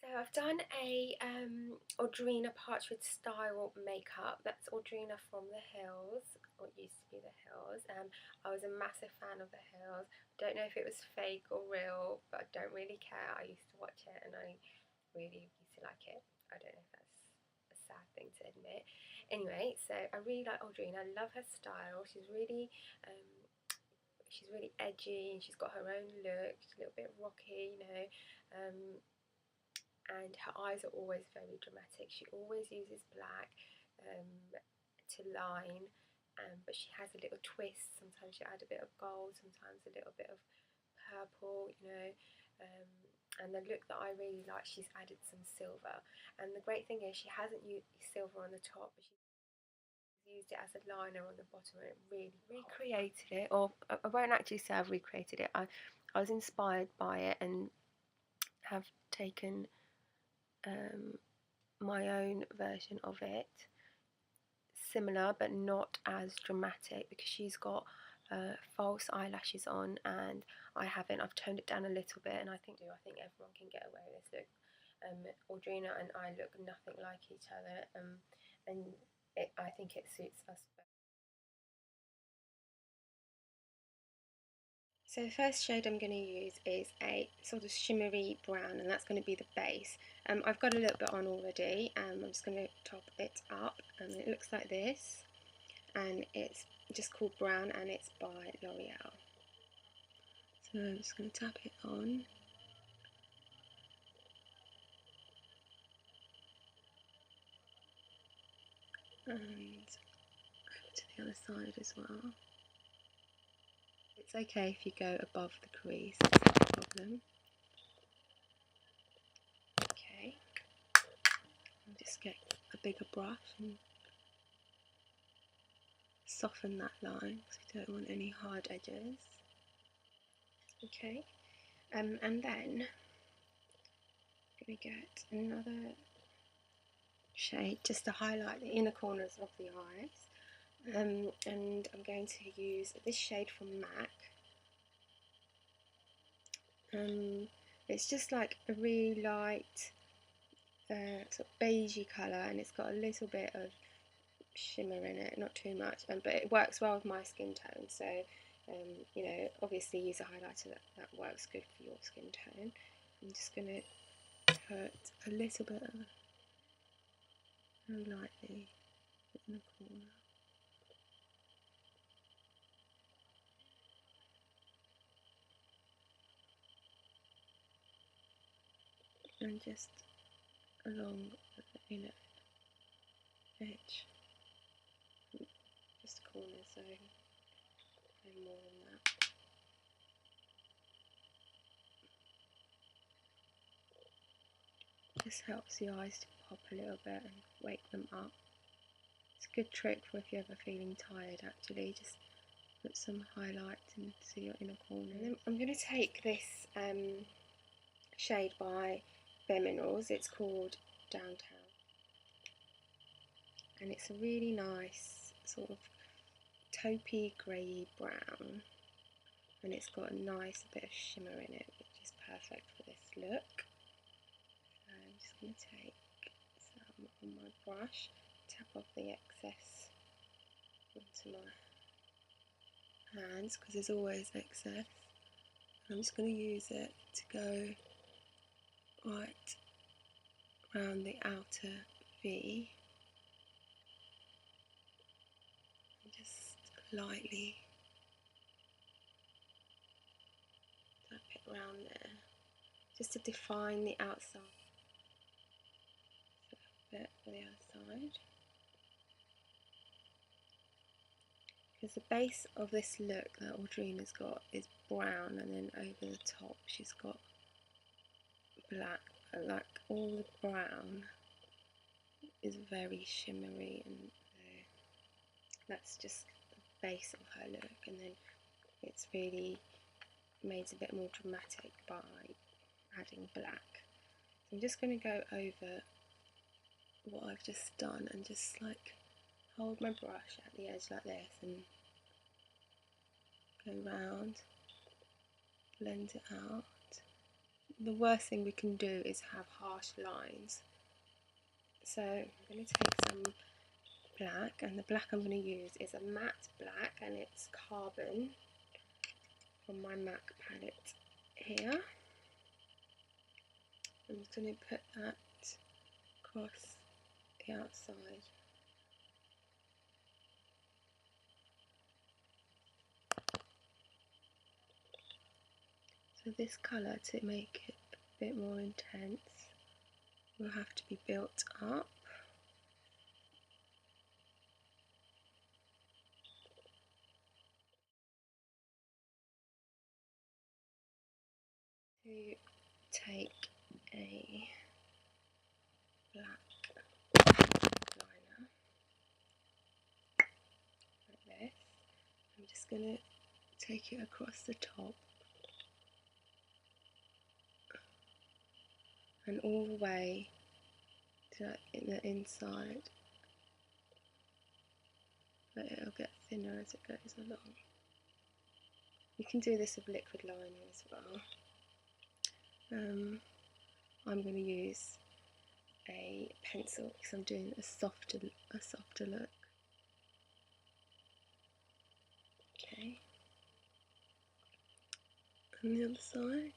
So I've done a Audrina Partridge style makeup. That's Audrina from The Hills, or it used to be The Hills. I was a massive fan of The Hills. Don't know if it was fake or real, but I don't really care. I used to watch it and I really used to like it. I don't know if that's a sad thing to admit. Anyway, so I really like Audrina. I love her style. Um, she's really edgy and she's got her own look. She's a little bit rocky, you know. And her eyes are always very dramatic. She always uses black to line, but she has a little twist. Sometimes she add a bit of gold, sometimes a little bit of purple, you know. Um, and the look that I really like, she's added some silver. And the great thing is, she hasn't used silver on the top, but she's used it as a liner on the bottom, and it really recreated it. Or I won't actually say I've recreated it. I was inspired by it and have taken my own version of it, similar but not as dramatic, because she's got false eyelashes on and I haven't. I've toned it down a little bit, and I think everyone can get away with this look. Audrina and I look nothing like each other, and I think it suits us both. So the first shade I'm going to use is a sort of shimmery brown, and that's going to be the base. I've got a little bit on already. I'm just going to top it up, and it looks like this. And it's just called Brown, and it's by L'Oreal. So I'm just going to tap it on. And over to the other side as well. It's okay if you go above the crease, it's not a problem. Okay, I'll just get a bigger brush and soften that line because we don't want any hard edges. Okay, and then I'm going to get another shade just to highlight the inner corners of the eyes. And I'm going to use this shade from MAC. It's just like a really light sort of beigey colour, and it's got a little bit of shimmer in it, not too much, but it works well with my skin tone. So you know, obviously use a highlighter that works good for your skin tone. I'm just going to put a little bit of, very lightly, in the corner. And just along the inner edge, just a corner, so no more than that. This helps the eyes to pop a little bit and wake them up. It's a good trick for if you're ever feeling tired, actually. Just put some highlight into your inner corner. And then I'm going to take this shade by Bare Minerals. It's called Downtown. And it's a really nice sort of taupey grey brown. And it's got a nice bit of shimmer in it, which is perfect for this look. I'm just going to take some on my brush, tap off the excess onto my hands, because there's always excess. I'm just going to use it to go right around the outer V, and just lightly tap it around there, just to define the outside. So a bit for the other side. Because the base of this look that Audrina's got is brown, and then over the top she's got black. Like, all the brown is very shimmery, and that's just the base of her look, and then it's really made a bit more dramatic by adding black. So I'm just going to go over what I've just done and just like hold my brush at the edge like this and go round, blend it out, the worst thing we can do is have harsh lines. So I'm going to take some black, and the black I'm going to use is a matte black, and it's Carbon from my MAC palette here. I'm just going to put that across the outside. So this colour, to make it a bit more intense, will have to be built up. To take a black liner like this, I'm just going to take it across the top and all the way to the inside, but it'll get thinner as it goes along. You can do this with liquid liner as well. I'm going to use a pencil because I'm doing a softer look. Okay, and the other side.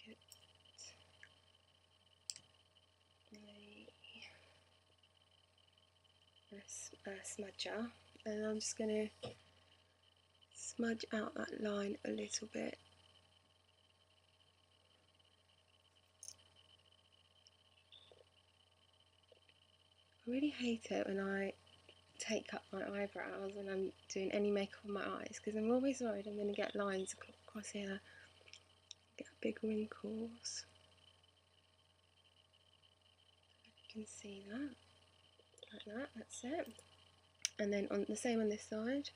Get a smudger, and I'm just going to smudge out that line a little bit. I really hate it when I take up my eyebrows when I'm doing any makeup on my eyes, because I'm always worried I'm going to get lines across here, get big wrinkles. You can see that, like that, that's it. And then on the same on this side,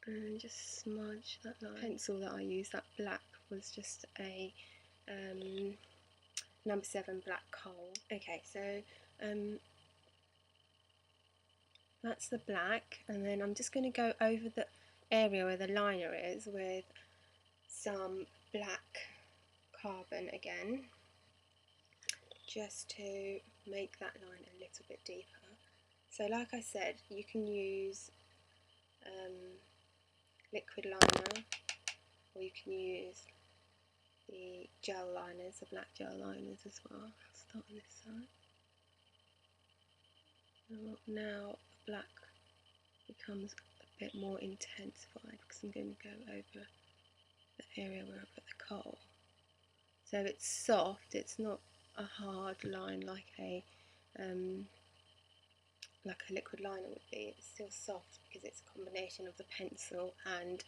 and just smudge that line. The pencil that I used, that black, was just a number 7 black coal. Okay, so that's the black, and then I'm just going to go over the area where the liner is with some black Carbon again, just to make that line a little bit deeper. So like I said, you can use liquid liner, or you can use the gel liners, the black gel liners as well. I'll start on this side. Now the black becomes a bit more intensified because I'm going to go over the area where I put the coal. So it's soft, it's not a hard line like a liquid liner would be. It's still soft because it's a combination of the pencil and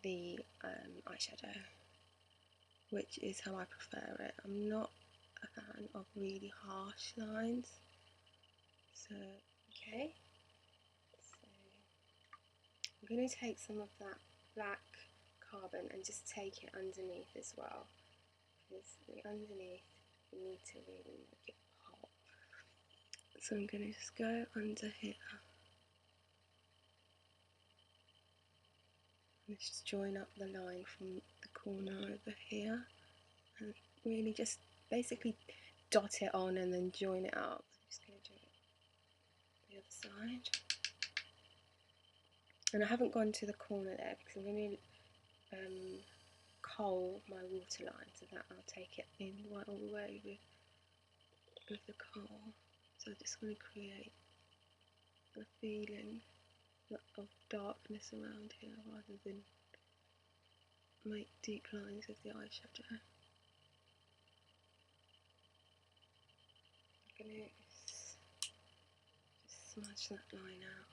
the eyeshadow, which is how I prefer it. I'm not a fan of really harsh lines. So, okay, so I'm going to take some of that black Carbon and just take it underneath as well, because the underneath you need to really make it pop. So I'm going to just go under here and just join up the line from the corner over here, and really just basically dot it on and then join it up. I'm just going to do it the other side. And I haven't gone to the corner there because I'm going to coal my waterline, so that I'll take it in right all the way with the coal. So I just want to create a feeling of darkness around here rather than make deep lines with the eyeshadow. I'm going to just smudge that line out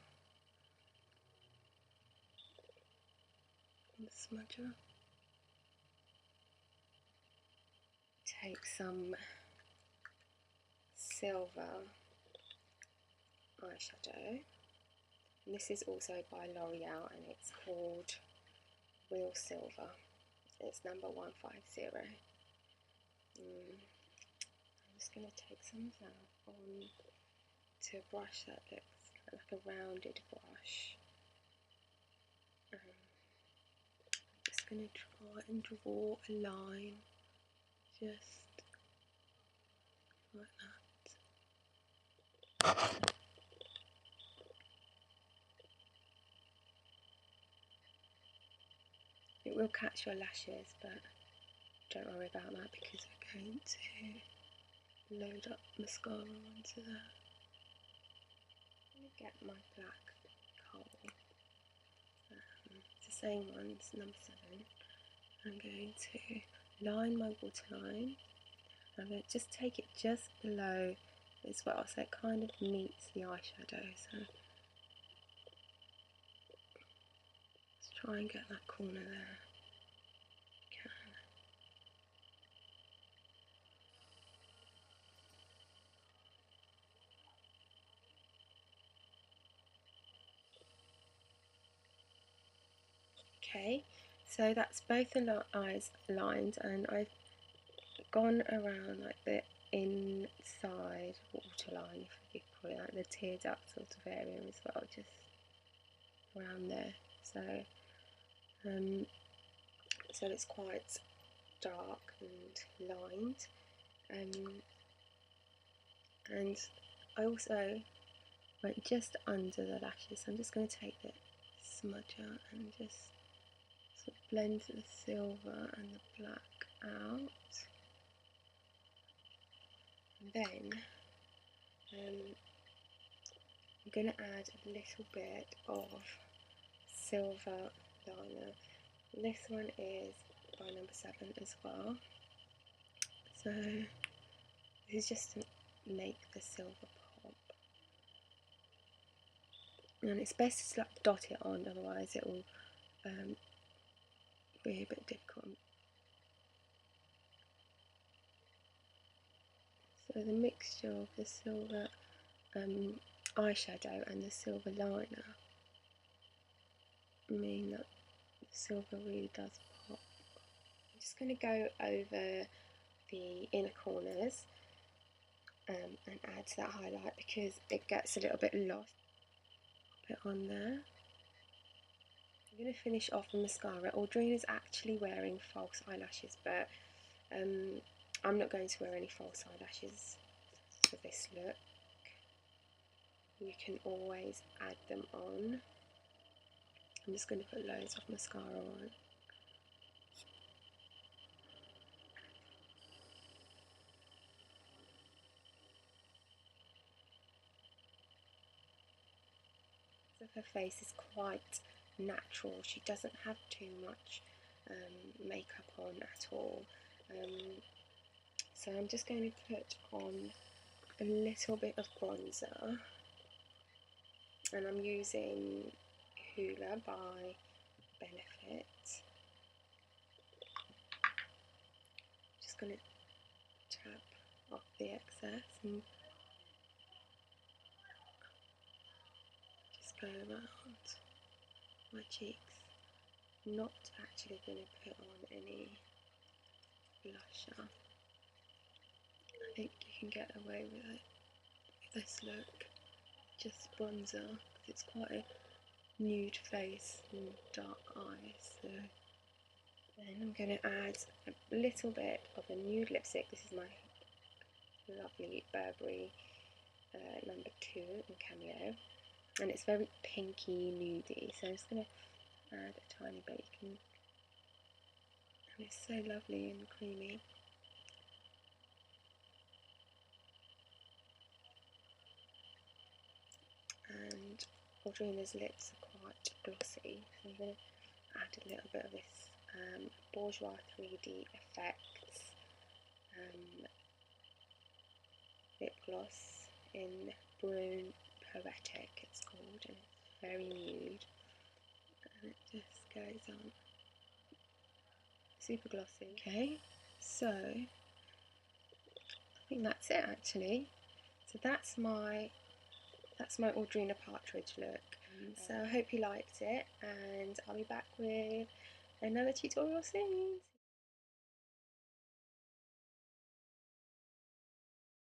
on the smudger. Take some silver eyeshadow, and this is also by L'Oreal, and it's called Real Silver. It's number 150. I'm just going to take some of that on to a brush that looks like a rounded brush, going to try and draw a line just like that. It will catch your lashes, but don't worry about that because we're going to load up mascara onto that. I'm going to get my black coal. It's the same one, it's number 7. I'm going to line my waterline. I'm going to just take it just below as well, so it kind of meets the eyeshadow. So let's try and get that corner there. Okay, so that's both the eyes lined, and I've gone around like the inside waterline, if you call it, like the tear duct sort of area as well, just around there. So it's quite dark and lined, and I also went just under the lashes. So I'm just going to take the smudger and just sort of blend the silver and the black out. And then I'm going to add a little bit of silver liner. This one is by number 7 as well. So this is just to make the silver pop. And it's best to like dot it on, otherwise it will be a bit difficult. So the mixture of the silver eyeshadow and the silver liner mean that the silver really does pop. I'm just going to go over the inner corners and add to that highlight because it gets a little bit lost. Put it on there. I'm going to finish off with mascara. Audrina's actually wearing false eyelashes, but I'm not going to wear any false eyelashes for this look. You can always add them on. I'm just going to put loads of mascara on. So her face is quite natural. She doesn't have too much makeup on at all. So I'm just going to put on a little bit of bronzer, and I'm using Hoola by Benefit. Just going to tap off the excess and just go around my cheeks. Not actually going to put on any blusher. I think you can get away with it with this look, just bronzer, because it's quite a nude face and dark eyes. So then I'm going to add a little bit of a nude lipstick. This is my lovely Burberry number 2 in Cameo, and it's very pinky nudie, so I'm just going to add a tiny bit. And it's so lovely and creamy. And Audrina's lips are quite glossy, so I'm going to add a little bit of this Bourjois 3D Effects lip gloss in Brune Poetic, it's called, and it's very nude, and it just goes on super glossy. Okay, so I think that's it actually. So that's my Audrina Partridge look. So I hope you liked it, and I'll be back with another tutorial soon.